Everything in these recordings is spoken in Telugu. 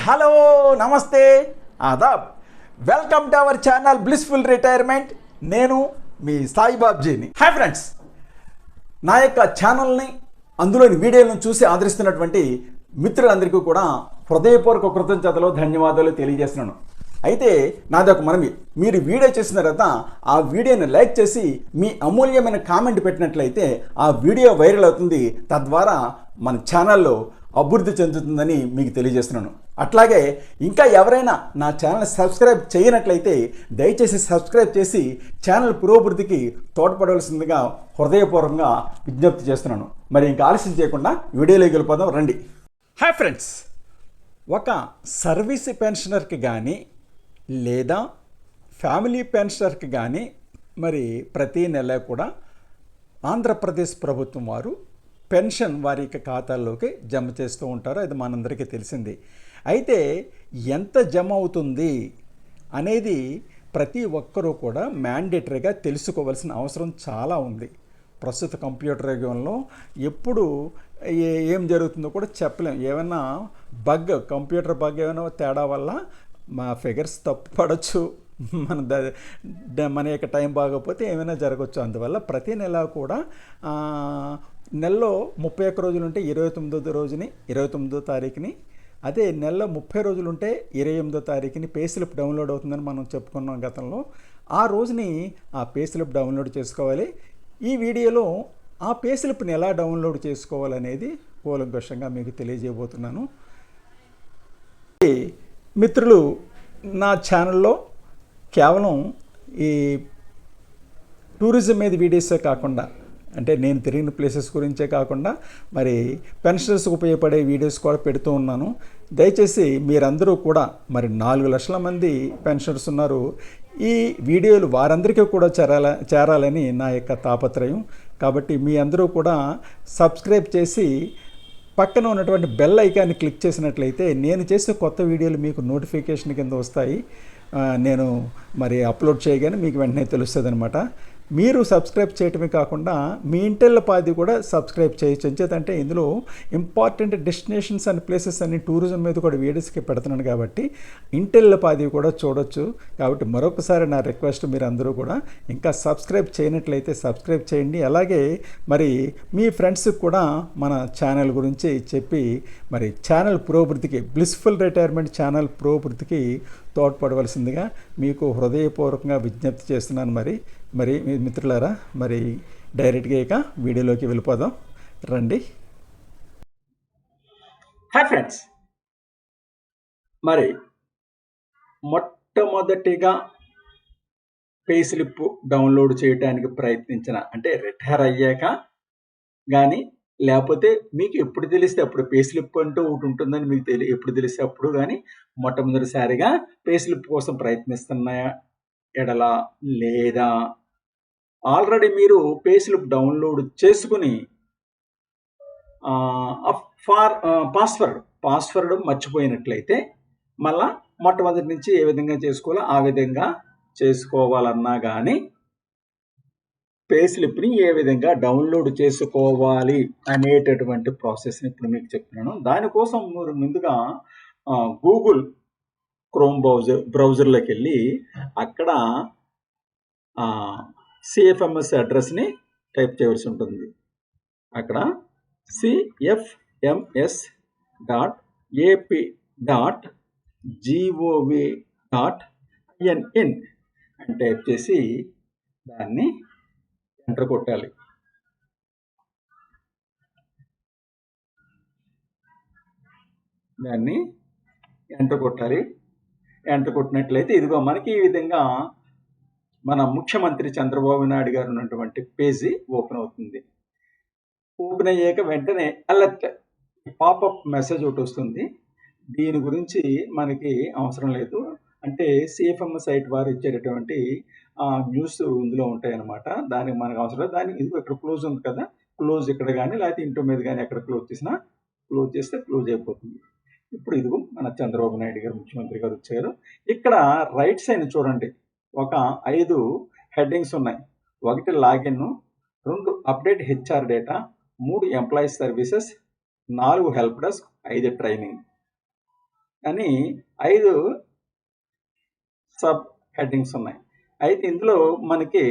హలో నమస్తే ఆదాబ్ welcome to our channel blissful retirement. నేను మీ సాయిబాబ్జీని. హాయ్ ఫ్రెండ్స్, నా యొక్క ఛానల్ని అందులోని వీడియోలను చూసి ఆదరిస్తున్నటువంటి మిత్రులందరికీ కూడా హృదయపూర్వక కృతజ్ఞతలు ధన్యవాదాలు తెలియజేస్తున్నాను. అయితే నాది ఒక మనవి, మీరు వీడియో చేసిన తర్వాత ఆ వీడియోని లైక్ చేసి మీ అమూల్యమైన కామెంట్ పెట్టినట్లయితే ఆ వీడియో వైరల్ అవుతుంది, తద్వారా మన ఛానల్లో అభివృద్ధి చెందుతుందని మీకు తెలియజేస్తున్నాను. అట్లాగే ఇంకా ఎవరైనా నా ఛానల్ సబ్స్క్రైబ్ చేయనట్లయితే దయచేసి సబ్స్క్రైబ్ చేసి ఛానల్ పురోభివృద్ధికి తోడ్పడవలసిందిగా హృదయపూర్వకంగా విజ్ఞప్తి చేస్తున్నాను. మరి ఇంకా ఆలస్యం చేయకుండా వీడియోలోకి వెళ్ళిపోదాం రండి. హాయ్ ఫ్రెండ్స్, ఒక సర్వీస్ పెన్షనర్కి కానీ లేదా ఫ్యామిలీ పెన్షనర్కి కానీ మరి ప్రతి నెల కూడా ఆంధ్రప్రదేశ్ ప్రభుత్వం వారు పెన్షన్ వారి యొక్క ఖాతాల్లోకి జమ చేస్తూ ఉంటారు. అది మనందరికీ తెలిసింది. అయితే ఎంత జమ అవుతుంది అనేది ప్రతి ఒక్కరూ కూడా మ్యాండేటరీగా తెలుసుకోవాల్సిన అవసరం చాలా ఉంది. ప్రస్తుత కంప్యూటర్ యుగంలో ఎప్పుడు ఏం జరుగుతుందో కూడా చెప్పలేం. ఏమైనా కంప్యూటర్ బగ్ ఏమైనా తేడా వల్ల మా ఫిగర్స్ తప్పు పడవచ్చు, మన యొక్క టైం బాగోకపోతే ఏమైనా జరగవచ్చు. అందువల్ల ప్రతి నెల కూడా నెలలో 31 రోజులు ఉంటే 29వ తారీఖుని, అదే నెలలో 30 రోజులు ఉంటే 28వ తారీఖుని పే స్లిప్ డౌన్లోడ్ అవుతుందని మనం చెప్పుకున్నాం గతంలో. ఆ రోజుని ఆ పే స్లిప్ డౌన్లోడ్ చేసుకోవాలి. ఈ వీడియోలో ఆ పే స్లిప్ని ఎలా డౌన్లోడ్ చేసుకోవాలనేది కూలంకషంగా మీకు తెలియజేయబోతున్నాను. మిత్రులు, నా ఛానల్లో కేవలం ఈ టూరిజం మీద వీడియోసే కాకుండా, అంటే నేను తిరిగిన ప్లేసెస్ గురించే కాకుండా మరి పెన్షనర్స్కి ఉపయోగపడే వీడియోస్ కూడా పెడుతూ ఉన్నాను. దయచేసి మీరందరూ కూడా, మరి 4 లక్షల మంది పెన్షనర్స్ ఉన్నారు, ఈ వీడియోలు వారందరికీ కూడా చేరాలని నా యొక్క తాపత్రయం. కాబట్టి మీ అందరూ కూడా సబ్స్క్రైబ్ చేసి పక్కన ఉన్నటువంటి బెల్ ఐకాన్ని క్లిక్ చేసినట్లయితే నేను చేసే కొత్త వీడియోలు మీకు నోటిఫికేషన్ కింద వస్తాయి. నేను మరి అప్లోడ్ చేయగానే మీకు వెంటనే తెలుస్తుంది అనమాట. మీరు సబ్స్క్రైబ్ చేయటమే కాకుండా మీ ఇంటిళ్ళ పాది కూడా సబ్స్క్రైబ్ చేయొచ్చు. ఎంచేతంటే ఇందులో ఇంపార్టెంట్ డెస్టినేషన్స్ అండ్ ప్లేసెస్ అన్ని టూరిజం మీద కూడా వీడియోస్కి పెడుతున్నాను కాబట్టి ఇంటిళ్ళ పాది కూడా చూడొచ్చు. కాబట్టి మరొకసారి నా రిక్వెస్ట్, మీరు అందరూ కూడా ఇంకా సబ్స్క్రైబ్ చేయనట్లయితే సబ్స్క్రైబ్ చేయండి. అలాగే మరి మీ ఫ్రెండ్స్కి కూడా మన ఛానల్ గురించి చెప్పి మరి ఛానల్ పురోభివృద్ధికి, బ్లిస్ఫుల్ రిటైర్మెంట్ ఛానల్ పురోభివృద్ధికి తోడ్పడవలసిందిగా మీకు హృదయపూర్వకంగా విజ్ఞప్తి చేస్తున్నాను. మరి మిత్రులారా, మరి డైరెక్ట్గా ఇక వీడియోలోకి వెళ్ళిపోదాం రండి. హాయ్ ఫ్రెండ్స్, మరి మొట్టమొదటిగా పే స్లిప్ డౌన్లోడ్ చేయడానికి ప్రయత్నించిన, అంటే రిటైర్ అయ్యాక కానీ లేకపోతే మీకు ఎప్పుడు తెలిస్తే అప్పుడు పే స్లిప్ అంటూ ఒకటి ఉంటుందని మీకు ఎప్పుడు తెలిస్తే అప్పుడు కానీ మొట్టమొదటిసారిగా పే స్లిప్ కోసం ప్రయత్నిస్తున్న ఎడల, లేదా ఆల్రెడీ మీరు పే స్లిప్ డౌన్లోడ్ చేసుకుని పాస్వర్డ్ మర్చిపోయినట్లయితే మళ్ళా మొట్టమొదటి నుంచి ఏ విధంగా చేసుకోవాలో ఆ విధంగా చేసుకోవాలన్నా కానీ పే స్లిప్ని ఏ విధంగా డౌన్లోడ్ చేసుకోవాలి అనేటటువంటి ప్రాసెస్ని ఇప్పుడు మీకు చెప్తున్నాను. దానికోసం మీరు ముందుగా గూగుల్ క్రోమ్ బ్రౌజర్లోకి వెళ్ళి అక్కడ సిఎఫ్ఎంఎస్ అడ్రస్ని టైప్ చేయవలసి ఉంటుంది. అక్కడ cfms.ap.gov.in అని టైప్ చేసి దాన్ని ఎంటర్ కొట్టాలి. ఎంటర్ కొట్టినట్లయితే ఇదిగో మనకి ఈ విధంగా మన ముఖ్యమంత్రి చంద్రబాబు నాయుడు గారు ఉన్నటువంటి పేజీ ఓపెన్ అవుతుంది. ఓపెన్ అయ్యాక వెంటనే అలర్ట్ పాపప్ మెసేజ్ ఒకటి వస్తుంది. దీని గురించి మనకి అవసరం లేదు, అంటే సిఎఫ్ఎంఎస్ సైట్ వారు ఇచ్చేటటువంటి న్యూస్ ఇందులో ఉంటాయన్నమాట. దానికి మనకు అవసరం లేదు. దానికి ఇది ఇక్కడ క్లోజ్ ఉంది కదా, క్లోజ్ ఇక్కడ కానీ లేకపోతే ఇంటో మీద కానీ ఎక్కడ క్లోజ్ చేస్తే క్లోజ్ అయిపోతుంది. ఇప్పుడు ఇదిగో మన చంద్రబాబు నాయుడు గారు ముఖ్యమంత్రి గారు వచ్చారు. ఇక్కడ రైట్ సైడ్ చూడండి, ఒక 5 హెడ్డింగ్స్ ఉన్నాయి. 1 login, 2 update HR data, 3 employees services, 4 help desk, 5 training. అని 5 సబ్ హెడ్డింగ్స్ ఉన్నాయి. అయితే ఇందులో మనకి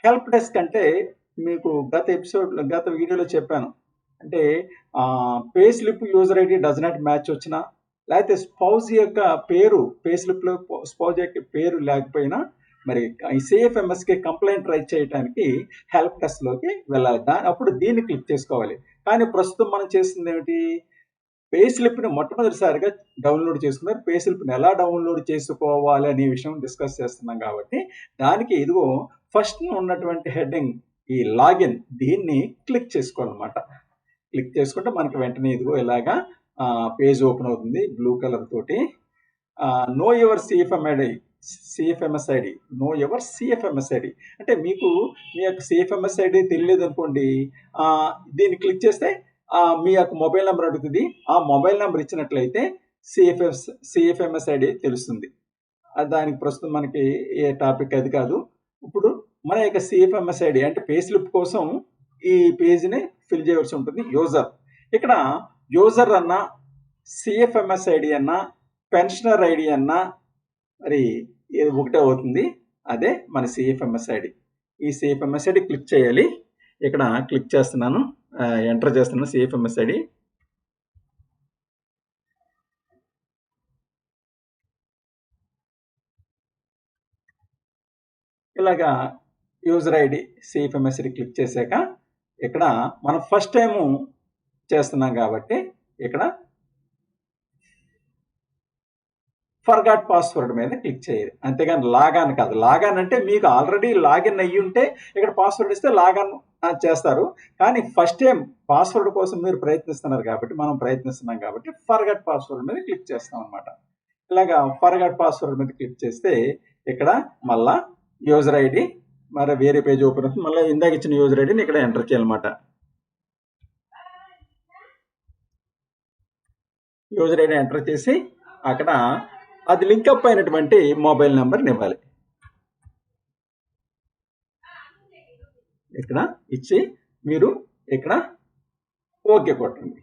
హెల్ప్ డెస్క్ అంటే మీకు గత వీడియోలో చెప్పాను. అంటే pay slip user ID does not match వచ్చినా, లేకపోతే స్పౌజ్ యొక్క పేరు పే స్లిప్లో స్పౌజ్ యొక్క పేరు లేకపోయినా మరి ఈ సిఎఫ్ఎంఎస్కి కంప్లైంట్ రైజ్ చేయడానికి హెల్ప్ డెస్క్లోకి వెళ్ళాలి. అప్పుడు దీన్ని క్లిక్ చేసుకోవాలి. కానీ ప్రస్తుతం మనం చేస్తుంది ఏమిటి, పే స్లిప్ని మొట్టమొదటిసారిగా డౌన్లోడ్ చేసుకున్నారు. పే స్లిప్ని ఎలా డౌన్లోడ్ చేసుకోవాలి అనే విషయం డిస్కస్ చేస్తున్నాం కాబట్టి దానికి ఇదిగో ఫస్ట్ ఉన్నటువంటి హెడ్డింగ్ ఈ లాగిన్, దీన్ని క్లిక్ చేసుకోవాలన్నమాట. క్లిక్ చేసుకుంటే మనకి వెంటనే ఇదిగో ఇలాగా పేజ్ ఓపెన్ అవుతుంది బ్లూ కలర్ తోటి. Know your CFMS ID, know your CFMS ID అంటే మీకు మీ యొక్క సిఎఫ్ఎంఎస్ ఐడి తెలియలేదు అనుకోండి, దీన్ని క్లిక్ చేస్తే మీ యొక్క మొబైల్ నెంబర్ అడుగుతుంది. ఆ మొబైల్ నెంబర్ ఇచ్చినట్లయితే సిఎఫ్ఎంఎస్ ఐడి తెలుస్తుంది. దానికి ప్రస్తుతం మనకి ఏ టాపిక్ అది కాదు. ఇప్పుడు మన యొక్క సిఎఫ్ఎంఎస్ ఐడి అంటే పే స్లిప్ కోసం ఈ పేజ్ని ఫిల్ చేయవలసి ఉంటుంది. ఇక్కడ యూజర్ అన్నా, సిఎఫ్ఎంఎస్ ఐడి అన్నా, పెన్షనర్ ఐడి అన్నా మరి ఇది ఒకటే అవుతుంది. అదే మన సిఎఫ్ఎంఎస్ ఐడి. ఈ సిఎఫ్ఎంఎస్ ఐడి క్లిక్ చేయాలి. ఇక్కడ క్లిక్ చేస్తున్నాను, ఎంటర్ చేస్తున్నాను సిఎఫ్ఎంఎస్ ఐడి. ఇలాగా user ID CFMS ID click చేశాక ఇక్కడ మనం ఫస్ట్ టైము చేస్తున్నాం కాబట్టి ఇక్కడ ఫర్గాట్ పాస్వర్డ్ మీద క్లిక్ చేయాలి. అంతేగాని లాగాన్ కాదు. లాగాన్ అంటే మీకు ఆల్రెడీ లాగిన్ అయ్యి ఉంటే ఇక్కడ పాస్వర్డ్ ఇస్తే లాగాన్ చేస్తారు. కానీ ఫస్ట్ టైం పాస్వర్డ్ కోసం మీరు ప్రయత్నిస్తున్నారు కాబట్టి, మనం ప్రయత్నిస్తున్నాం కాబట్టి ఫర్గాట్ పాస్వర్డ్ మీద క్లిక్ చేస్తాం అనమాట. ఇలాగా ఫర్గాట్ పాస్వర్డ్ మీద క్లిక్ చేస్తే ఇక్కడ మళ్ళా యూజర్ ఐడి మరి వేరే పేజ్ ఓపెన్ అవుతుంది. మళ్ళీ ఇందాక ఇచ్చిన యూజర్ ఐడిని ఇక్కడ ఎంటర్ చేయాలన్నమాట. యూజర్ ఐడి ఎంటర్ చేసి అక్కడ అది లింకప్ అయినటువంటి మొబైల్ నెంబర్ని ఇవ్వాలి. ఇక్కడ ఇచ్చి మీరు ఇక్కడ ఓకే కొట్టండి.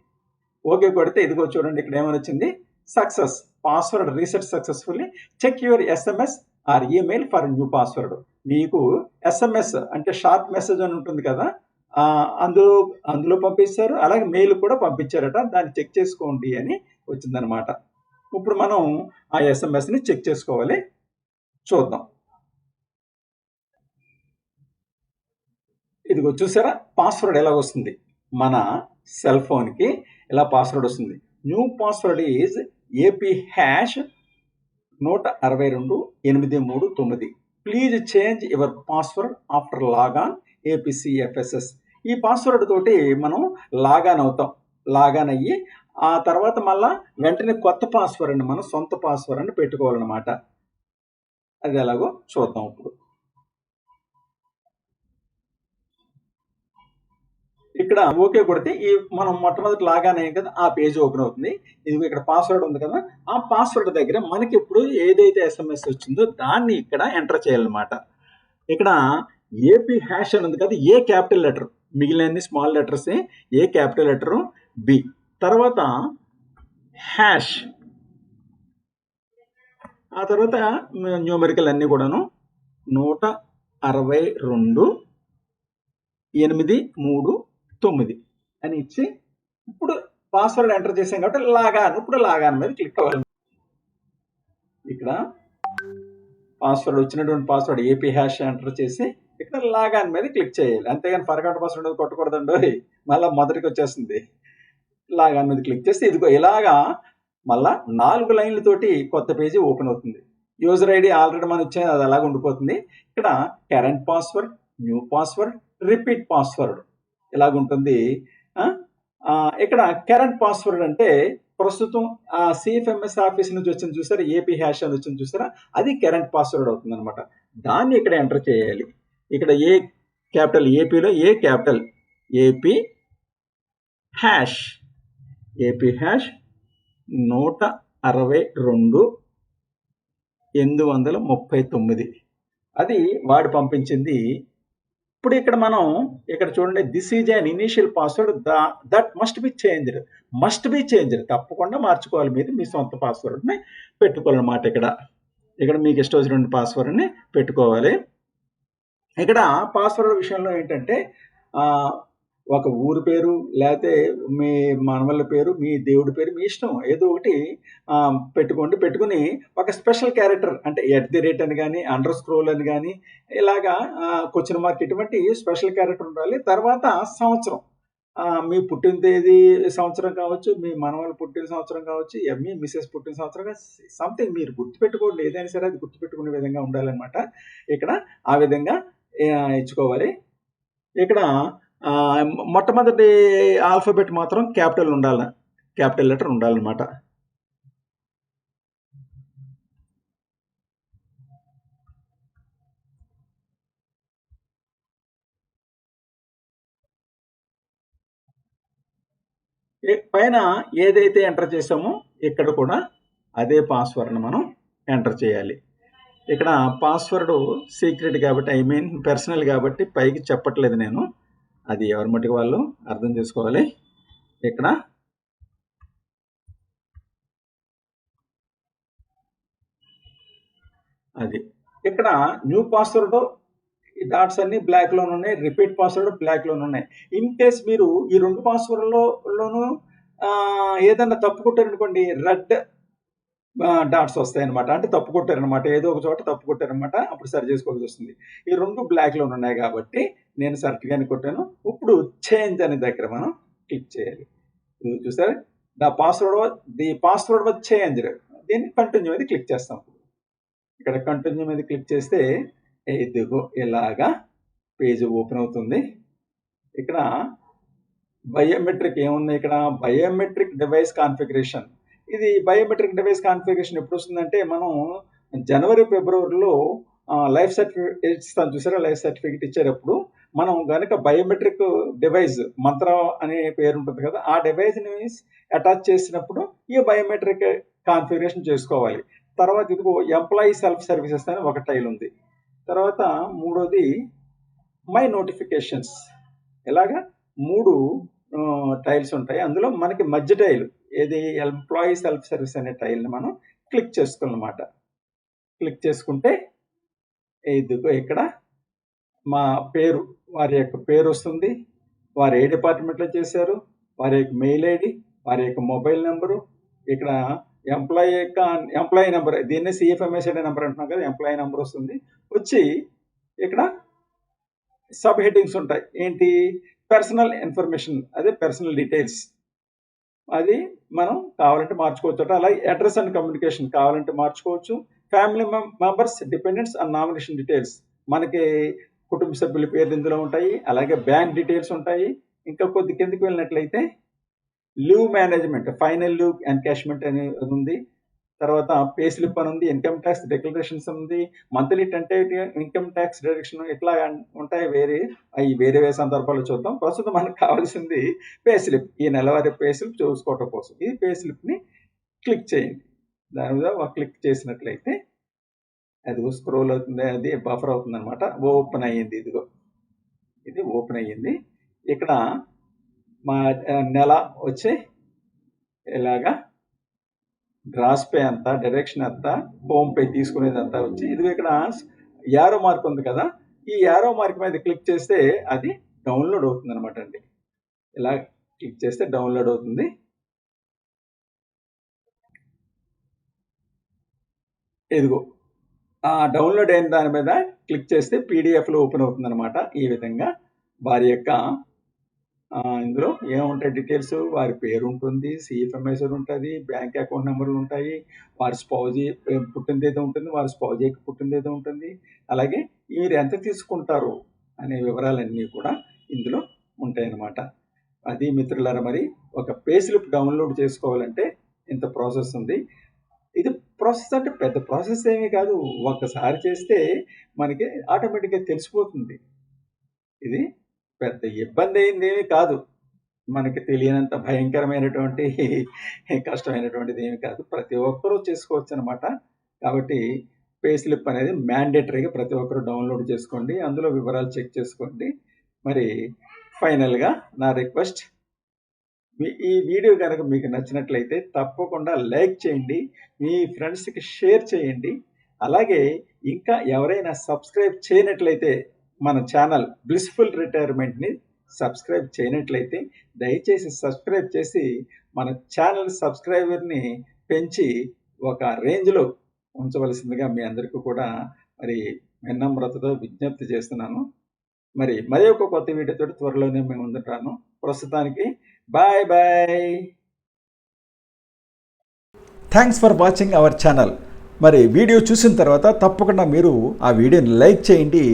ఓకే కొడితే ఇదిగో చూడండి ఇక్కడ ఏమని వచ్చింది, success, password reset successfully, check your SMS or email for new password. మీకు ఎస్ఎంఎస్ అంటే షార్ట్ మెసేజ్ అని ఉంటుంది కదా, అందులో పంపిస్తారు. అలాగే మెయిల్ కూడా పంపించారట, దాన్ని చెక్ చేసుకోండి అని వచ్చిందనమాట. ఇప్పుడు మనం ఆ ఎస్ఎంఎస్ని చెక్ చేసుకోవాలి. చూద్దాం. ఇదిగో చూసారా పాస్వర్డ్ ఎలా వస్తుంది, మన సెల్ ఫోన్కి ఎలా పాస్వర్డ్ వస్తుంది. New password is AP#1628339. Please change your password after log on APCFSS. ఈ పాస్వర్డ్ తోటి మనం లాగాన్ అవుతాం. లాగాన్ అయ్యి ఆ తర్వాత మళ్ళా వెంటనే కొత్త పాస్వర్డ్ని మనం సొంత పాస్వర్డ్ని పెట్టుకోవాలన్నమాట. అది ఎలాగో చూద్దాం. ఇప్పుడు ఇక్కడ ఓకే కొడితే ఈ మనం మొట్టమొదటి లాగాన్ అయ్యాం కదా, ఆ పేజ్ ఓపెన్ అవుతుంది. ఇది ఇక్కడ పాస్వర్డ్ ఉంది కదా, ఆ పాస్వర్డ్ దగ్గర మనకి ఇప్పుడు ఏదైతే ఎస్ఎంఎస్ వచ్చిందో దాన్ని ఇక్కడ ఎంటర్ చేయాలన్నమాట. ఇక్కడ ఏపీ హ్యాష్ అని ఉంది కదా, ఏ క్యాపిటల్ లెటర్, మిగిలిన స్మాల్ లెటర్స్, ఏ క్యాపిటల్ లెటరు, బి, తర్వాత హ్యాష్, ఆ తర్వాత న్యూమరికల్ అన్నీ కూడాను 1628339 అని ఇచ్చి ఇప్పుడు పాస్వర్డ్ ఎంటర్ చేసాం కాబట్టి లాగాన్, ఇప్పుడు లాగాన్ మీద క్లిక్ అవ్వాలి. ఇక్కడ పాస్వర్డ్ వచ్చినటువంటి పాస్వర్డ్ ఏపీ హ్యాష్ ఎంటర్ చేసి ఇక్కడ లాగాన్ మీద క్లిక్ చేయాలి. అంతేగాని ఫర్గాట్ పాస్వర్డ్ కొట్టకూడదండి, మళ్ళీ మొదటికి వచ్చేస్తుంది. లాగాన్ మీద క్లిక్ చేస్తే ఇదిగో ఇలాగా మళ్ళా 4 లైన్లతోటి కొత్త పేజీ ఓపెన్ అవుతుంది. యూజర్ ఐడి ఆల్రెడీ మనం ఇచ్చేది అది అలాగ ఉండిపోతుంది. ఇక్కడ current password, new password, repeat password ఇలాగుంటుంది. ఇక్కడ కరెంట్ పాస్వర్డ్ అంటే ప్రస్తుతం సిఎఫ్ఎంఎస్ ఆఫీస్ నుంచి వచ్చింది చూసారా, ఏపీ హ్యాష్ అని వచ్చింది చూసారా, అది కరెంట్ పాస్వర్డ్ అవుతుంది అనమాట. దాన్ని ఇక్కడ ఎంటర్ చేయాలి. ఇక్కడ ఏ క్యాపిటల్, ఏపీలో A capital, AP hash, AP hash 1628339. అది వాడు పంపించింది ఇప్పుడు ఇక్కడ మనం ఇక్కడ చూడండి, this is an initial password that must be changed, తప్పకుండా మార్చుకోవాలి. మీరు మీ సొంత పాస్వర్డ్ని పెట్టుకోవాలన్నమాట. ఇక్కడ మీకు ఇష్టం వచ్చిన పాస్వర్డ్ని పెట్టుకోవాలి. ఇక్కడ పాస్వర్డ్ విషయంలో ఏంటంటే ఒక ఊరు పేరు, లేకపోతే మీ మనవళ్ళ పేరు, మీ దేవుడి పేరు, మీ ఇష్టం ఏదో ఒకటి పెట్టుకుని ఒక స్పెషల్ క్యారెక్టర్ అంటే @ అని కానీ, _ అని కానీ, ఇలాగా క్వశ్చన్ మార్క్ ఇటువంటి స్పెషల్ క్యారెక్టర్ ఉండాలి. తర్వాత సంవత్సరం, మీ పుట్టిన తేదీ సంవత్సరం కావచ్చు, మీ మనవళ్ళు పుట్టిన సంవత్సరం కావచ్చు, మీ మిసెస్ పుట్టిన సంవత్సరం, సంథింగ్ మీరు గుర్తుపెట్టుకోండి, ఏదైనా సరే అది గుర్తుపెట్టుకునే విధంగా ఉండాలన్నమాట. ఇక్కడ ఆ విధంగా ఇచ్చుకోవాలి. ఇక్కడ మొట్టమొదటి ఆల్ఫాబెట్ మాత్రం క్యాపిటల్ లెటర్ ఉండాలన్నమాట. పైన ఏదైతే ఎంటర్ చేసామో ఇక్కడ కూడా అదే పాస్వర్డ్ని మనం ఎంటర్ చేయాలి. ఇక్కడ పాస్వర్డ్ సీక్రెట్ కాబట్టి, పర్సనల్ కాబట్టి పైకి చెప్పట్లేదు నేను. అది ఎవరి మట్టుకు వాళ్ళు అర్థం చేసుకోవాలి. ఇక్కడ ఇక్కడ న్యూ పాస్వర్డ్ ఈ డాట్స్ అన్ని బ్లాక్ లో ఉన్నాయి, రిపీట్ పాస్వర్డ్ బ్లాక్ లో ఉన్నాయి. ఇన్ కేస్ మీరు ఈ 2 పాస్వర్డ్లోనూ ఏదన్నా తప్పు కొట్టారనుకోండి, రెడ్ డాట్స్ వస్తాయి అనమాట. అంటే తప్పు కొట్టారనమాట, ఏదో ఒక చోట తప్పు కొట్టారనమాట, అప్పుడు సరి చేసుకోవాల్సి వస్తుంది. ఈ 2 బ్లాక్ లో ఉన్నాయి కాబట్టి నేను సరిగ్గానే కొట్టాను. ఇప్పుడు చేంజ్ అనే దగ్గర మనం క్లిక్ చేయాలి. చూసారా, ది పాస్వర్డ్ వాజ్ చేంజ్డ్. దీన్ని కంటిన్యూ మీద క్లిక్ చేస్తాం. ఇక్కడ కంటిన్యూ మీద క్లిక్ చేస్తే ఇదిగో ఇలాగా పేజ్ ఓపెన్ అవుతుంది. ఇక్కడ బయోమెట్రిక్ ఏముంది, ఇక్కడ బయోమెట్రిక్ డివైస్ కాన్ఫిగరేషన్. ఇది బయోమెట్రిక్ డివైస్ కాన్ఫిగరేషన్ ఎప్పుడు వస్తుందంటే, మనం జనవరి ఫిబ్రవరిలో లైఫ్ సర్టిఫికేట్ ఇస్తాం చూసారా, లైఫ్ సర్టిఫికేట్ ఇచ్చేటప్పుడు మనం కనుక బయోమెట్రిక్ డివైస్ మంత్రం అనే పేరు ఉంటుంది కదా, ఆ డివైస్ని అటాచ్ చేసినప్పుడు ఈ బయోమెట్రిక్ కాన్ఫిగరేషన్ చేసుకోవాలి. తర్వాత ఇదిగో ఎంప్లాయీ సెల్ఫ్ సర్వీసెస్ అని ఒక టైల్ ఉంది. తర్వాత మూడోది మై నోటిఫికేషన్స్. ఇలాగా 3 టైల్స్ ఉంటాయి. అందులో మనకి మధ్య టైల్ ఏది, ఎంప్లాయీ సెల్ఫ్ సర్వీస్ అనే టైల్ని మనం క్లిక్ చేసుకోవాలన్నమాట. క్లిక్ చేసుకుంటే ఇదిగో ఇక్కడ మా పేరు, వారి యొక్క పేరు వస్తుంది, వారు ఏ డిపార్ట్మెంట్లో చేశారు, వారి యొక్క మెయిల్ ఐడి, వారి యొక్క మొబైల్ నెంబరు, ఇక్కడ ఎంప్లాయీ నెంబర్, దీన్నే CFMSID నెంబర్ అంటున్నాం కదా, ఎంప్లాయీ నెంబర్ వస్తుంది. వచ్చి ఇక్కడ సబ్ హెడ్డింగ్స్ ఉంటాయి. ఏంటి, పర్సనల్ ఇన్ఫర్మేషన్, అదే పర్సనల్ డీటెయిల్స్, అది మనం కావాలంటే మార్చుకోవచ్చు. అలాగే అడ్రస్ అండ్ కమ్యూనికేషన్ కావాలంటే మార్చుకోవచ్చు. Family members, dependents and nomination details, మనకి కుటుంబ సభ్యుల పేర్లు ఇందులో ఉంటాయి. అలాగే బ్యాంక్ డీటెయిల్స్ ఉంటాయి. ఇంకా కొద్ది కిందకి వెళ్ళినట్లయితే leave management, final leave encashment అనేది ఉంది. తర్వాత పే స్లిప్ అని ఉంది, ఇన్కమ్ ట్యాక్స్ డిక్లరేషన్స్ ఉంది, monthly tentative income tax deduction, ఇట్లా ఉంటాయి. వేరే సందర్భాల్లో చూద్దాం. ప్రస్తుతం మనకు కావాల్సింది పే స్లిప్, ఈ నెలవారీ పే స్లిప్ చూసుకోవటం కోసం ఈ పే స్లిప్ని క్లిక్ చేయండి. దాని మీద క్లిక్ చేసినట్లయితే అది స్క్రోల్ అవుతుంది, అది బఫర్ అవుతుంది అనమాట. ఓపెన్ అయ్యింది, ఇదిగో ఇది ఓపెన్ అయ్యింది. ఇక్కడ మా నెల వచ్చి ఇలాగా గ్రాస్ పే అంతా, డైరెక్షన్ అంతా, హోమ్ పే తీసుకునేది అంతా వచ్చి ఇది ఇక్కడ యారో మార్క్ ఉంది కదా, ఈ యారో మార్క్ మీద క్లిక్ చేస్తే అది డౌన్లోడ్ అవుతుంది అనమాట అండి. ఇలా క్లిక్ చేస్తే డౌన్లోడ్ అవుతుంది. ఇదిగో ఆ డౌన్లోడ్ అయిన దాని మీద క్లిక్ చేస్తే పీడిఎఫ్లో ఓపెన్ అవుతుంది అనమాట. ఈ విధంగా వారి యొక్క ఇందులో ఏముంటాయి డీటెయిల్స్, వారి పేరు ఉంటుంది, CFMSID ఉంటుంది, బ్యాంక్ అకౌంట్ నెంబర్లు ఉంటాయి, వారి స్పౌజీ పుట్టినదేదో ఉంటుంది, వారి స్పౌజీకి పుట్టినదేదో ఉంటుంది, అలాగే మీరు ఎంత తీసుకుంటారు అనే వివరాలన్నీ కూడా ఇందులో ఉంటాయన్నమాట. అది మిత్రులారా, మరి ఒక పే స్లిప్ డౌన్లోడ్ చేసుకోవాలంటే ఇంత ప్రాసెస్ ఉంది. ఇది ప్రాసెస్ అంటే పెద్ద ప్రాసెస్ ఏమీ కాదు, ఒక్కసారి చేస్తే మనకి ఆటోమేటిక్గా తెలిసిపోతుంది. ఇది పెద్ద ఇబ్బంది అయింది ఏమీ కాదు, మనకి తెలియనంత భయంకరమైనటువంటి కష్టమైనటువంటిది ఏమి కాదు, ప్రతి ఒక్కరూ చేసుకోవచ్చు అనమాట. కాబట్టి పే స్లిప్ అనేది మ్యాండేటరీగా ప్రతి ఒక్కరు డౌన్లోడ్ చేసుకోండి, అందులో వివరాలు చెక్ చేసుకోండి. మరి ఫైనల్గా నా రిక్వెస్ట్, ఈ వీడియో కనుక మీకు నచ్చినట్లయితే తప్పకుండా లైక్ చేయండి, మీ ఫ్రెండ్స్కి షేర్ చేయండి. అలాగే ఇంకా ఎవరైనా సబ్స్క్రైబ్ చేయనట్లయితే మన ఛానల్ బ్లిస్ఫుల్ రిటైర్మెంట్ని సబ్స్క్రైబ్ చేయనట్లయితే దయచేసి సబ్స్క్రైబ్ చేసి మన ఛానల్ సబ్స్క్రైబర్ని పెంచి ఒక రేంజ్లో ఉంచవలసిందిగా మీ అందరికీ కూడా మరి వినమ్రతతో విజ్ఞప్తి చేస్తున్నాను. మరి ఒక కొత్త వీడియోతో త్వరలోనే మేము ముందుంటాను. ప్రస్తుతానికి bye bye. Thanks for watching our channel. మరి వీడియో చూసిన తర్వాత తప్పకుండా మీరు ఆ వీడియోని లైక్ చేయండి,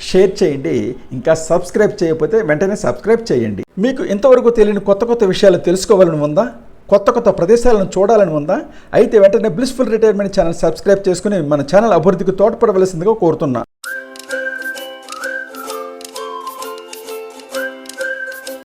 షేర్ చేయండి. ఇంకా సబ్స్క్రైబ్ చేయకపోతే వెంటనే సబ్స్క్రైబ్ చేయండి. మీకు ఇంతవరకు తెలియని కొత్త విషయాలు తెలుసుకోవాలని ఉందా? కొత్త ప్రదేశాలను చూడాలని ఉందా? అయితే వెంటనే బ్లిస్ఫుల్ రిటైర్మెంట్ ఛానల్ సబ్స్క్రైబ్ చేసుకుని మన ఛానల్ అభివృద్ధికి తోడ్పడవలసిందిగా కోరుతున్నా.